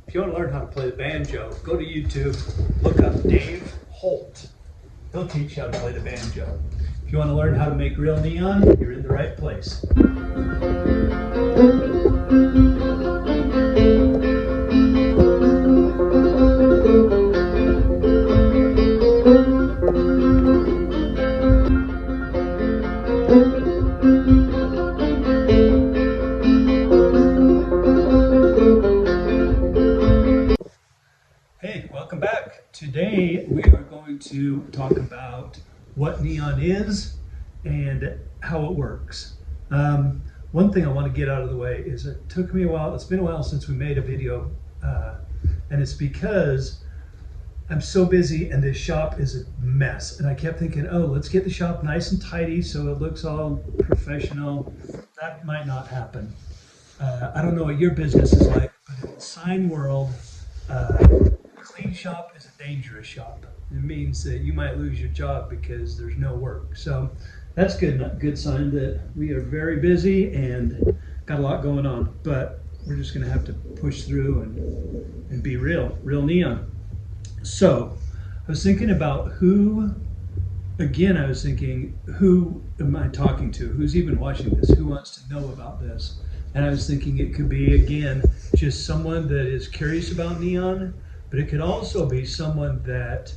If you want to learn how to play the banjo, go to YouTube, look up Dave Holt. He'll teach you how to play the banjo. If you want to learn how to make real neon, you're in the right place. Hey, welcome back. Today we are going to talk about what neon is and how it works. One thing I want to get out of the way is it took me a while, it's been a while since we made a video, and it's because I'm so busy and this shop is a mess. And I kept thinking, oh, let's get the shop nice and tidy so it looks all professional. That might not happen. I don't know what your business is like, but in the sign world, clean shop is a dangerous shop. It means that you might lose your job because there's no work. So that's good sign that we are very busy and got a lot going on. But we're just going to have to push through and be real neon. So I was thinking about who am I talking to? Who's even watching this? Who wants to know about this? And I was thinking it could be, again, just someone that is curious about neon, but it could also be someone that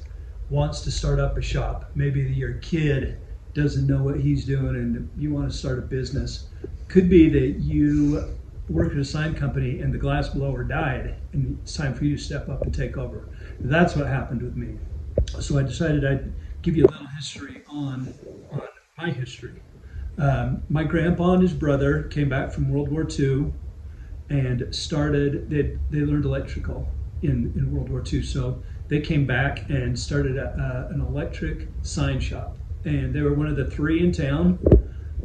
wants to start up a shop. Maybe your kid doesn't know what he's doing and you want to start a business. Could be that you work at a sign company and the glass blower died and it's time for you to step up and take over. That's what happened with me. So I decided I'd give you a little history on my history. My grandpa and his brother came back from World War II and started, they learned electrical in World War II. So they came back and started an electric sign shop. And they were one of the three in town.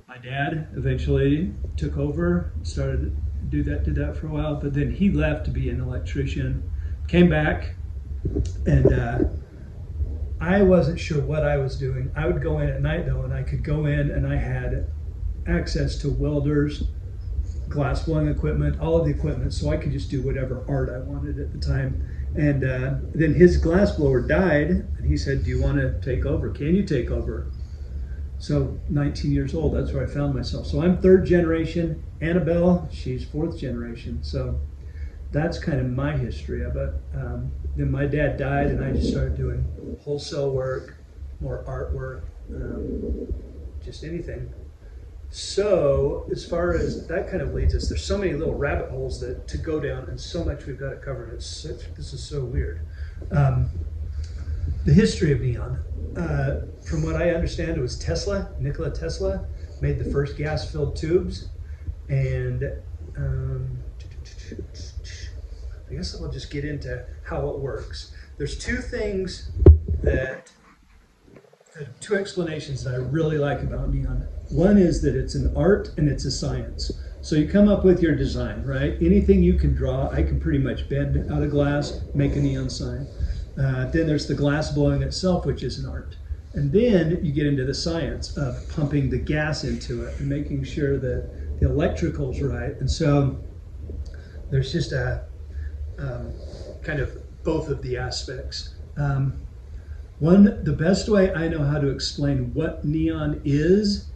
My dad eventually took over, started did that for a while, but then he left to be an electrician, came back, and I wasn't sure what I was doing. I would go in at night though, and I could go in and I had access to welders, glass blowing equipment, all of the equipment, so I could just do whatever art I wanted at the time. And then his glass blower died, and he said, do you want to take over? Can you take over? So 19 years old, that's where I found myself. So I'm third generation. Annabelle, she's fourth generation. So that's kind of my history of it. Then my dad died, and I just started doing wholesale work, more artwork, just anything. So as far as that kind of leads us, there's so many little rabbit holes to go down, and so much we've got to cover. This is so weird. The history of neon. From what I understand, it was Nikola Tesla made the first gas-filled tubes, and I guess I'll just get into how it works. There's two explanations that I really like about neon. One is that it's an art and it's a science. So you come up with your design, right? Anything you can draw, I can pretty much bend out of glass, make a neon sign. Then there's the glass blowing itself, which is an art. And then you get into the science of pumping the gas into it and making sure that the electrical's right. And so there's just a kind of both of the aspects. The best way I know how to explain what neon is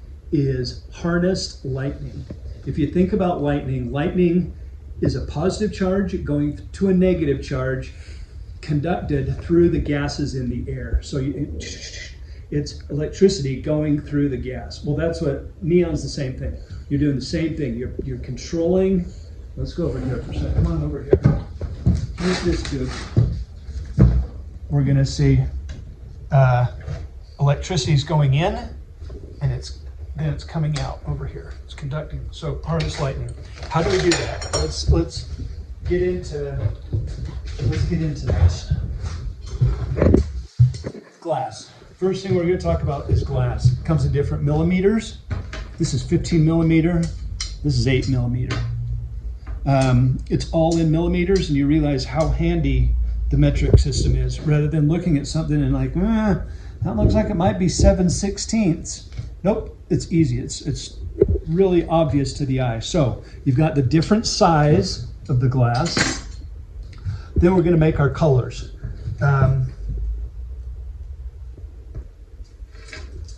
harnessed lightning. If you think about lightning is a positive charge going to a negative charge conducted through the gases in the air. So it's electricity going through the gas. Well, that's what neon's the same thing. You're doing the same thing. You're controlling. Let's go over here for a second. Come on over here. Here's this tube. We're going to see electricity is going in, and then it's coming out over here. It's conducting. So harness lightning. How do we do that? Let's get into this. Glass. First thing we're going to talk about is glass. It comes in different millimeters. This is 15 millimeter. This is 8 millimeter. It's all in millimeters, and you realize how handy the metric system is, rather than looking at something and like, that looks like it might be 7/16. Nope, it's easy. It's really obvious to the eye. So you've got the different size of the glass. Then we're going to make our colors.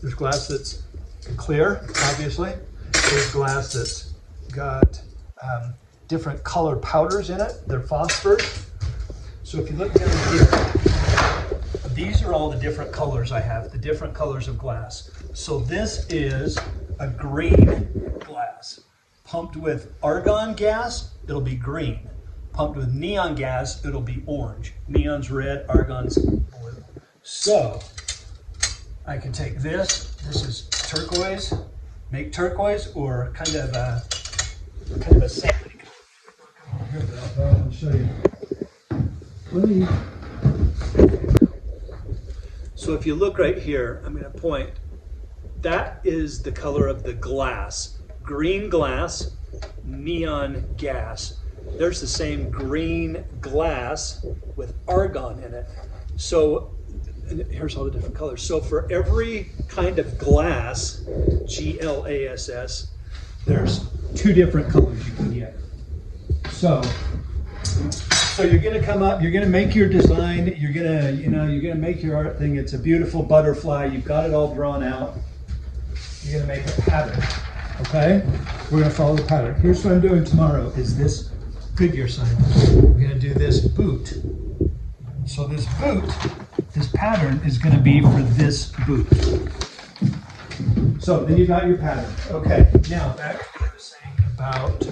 There's glass that's clear, obviously. There's glass that's got different colored powders in it. They're phosphors. So if you look down here, these are all the different colors I have, the different colors of glass. So this is a green glass. Pumped with argon gas, it'll be green. Pumped with neon gas, it'll be orange. Neon's red, argon's blue. So I can take this is turquoise, make turquoise, or kind of a sandy color. I'll show you. So if you look right here, I'm going to point. That is the color of the glass. Green glass, neon gas. There's the same green glass with argon in it. So here's all the different colors. So for every kind of glass, GLASS, there's 2 different colors you can get. So you're going to come up, you're going to make your design, you're going to make your art thing. It's a beautiful butterfly. You've got it all drawn out. You're going to make a pattern, okay? We're going to follow the pattern. Here's what I'm doing tomorrow is this Goodyear sign. We're going to do this boot. So this boot, this pattern is going to be for this boot. So then you got your pattern. Okay, now back to what I was saying about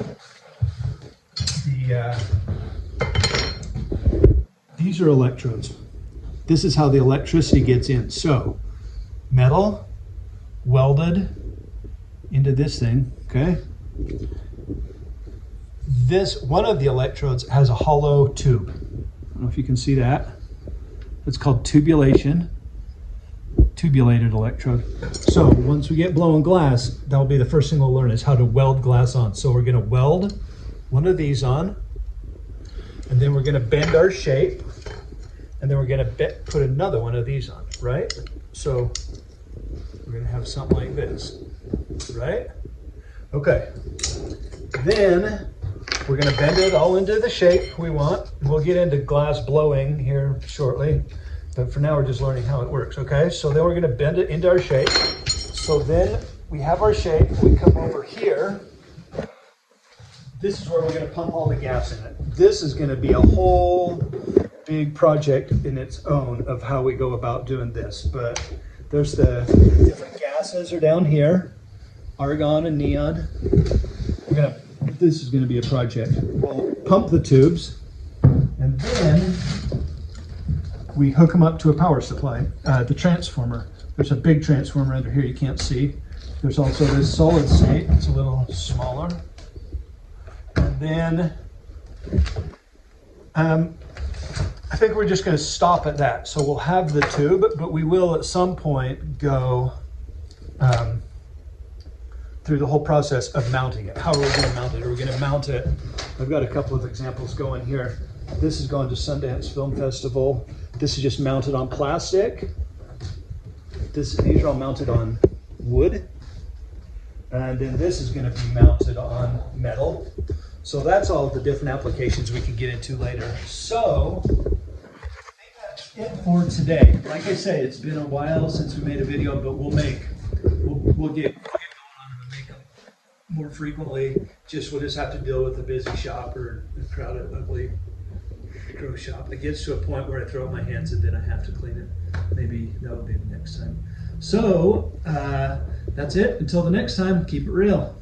these are electrodes. This is how the electricity gets in. So metal welded into this thing, okay? This, one of the electrodes has a hollow tube. I don't know if you can see that. It's called tubulation, tubulated electrode. So once we get blowing glass, that'll be the first thing we'll learn is how to weld glass on. So we're gonna weld one of these on, and then we're gonna bend our shape, and then we're gonna put another one of these on, right? So we're gonna have something like this, right? Okay, then we're gonna bend it all into the shape we want. We'll get into glass blowing here shortly, but for now we're just learning how it works, okay? So then we're gonna bend it into our shape. So then we have our shape, we come over here. This is where we're gonna pump all the gas in it. This is gonna be a whole big project in its own of how we go about doing this, but there's the different gases are down here, argon and neon. This is gonna be a project. We'll pump the tubes, and then we hook them up to a power supply, the transformer. There's a big transformer under here you can't see. There's also this solid state, it's a little smaller. And then I think we're just going to stop at that. So we'll have the tube, but we will at some point go through the whole process of mounting it. How are we going to mount it? Are we going to mount it? I've got a couple of examples going here. This is going to Sundance Film Festival. This is just mounted on plastic. These are all mounted on wood. And then this is going to be mounted on metal. So that's all the different applications we can get into later. So I think that's it for today. Like I say, it's been a while since we made a video, but we'll get going on and make them more frequently. We'll just have to deal with a busy shop or a crowded, ugly grow shop. It gets to a point where I throw up my hands and then I have to clean it. Maybe that'll be the next time. So that's it. Until the next time, keep it real.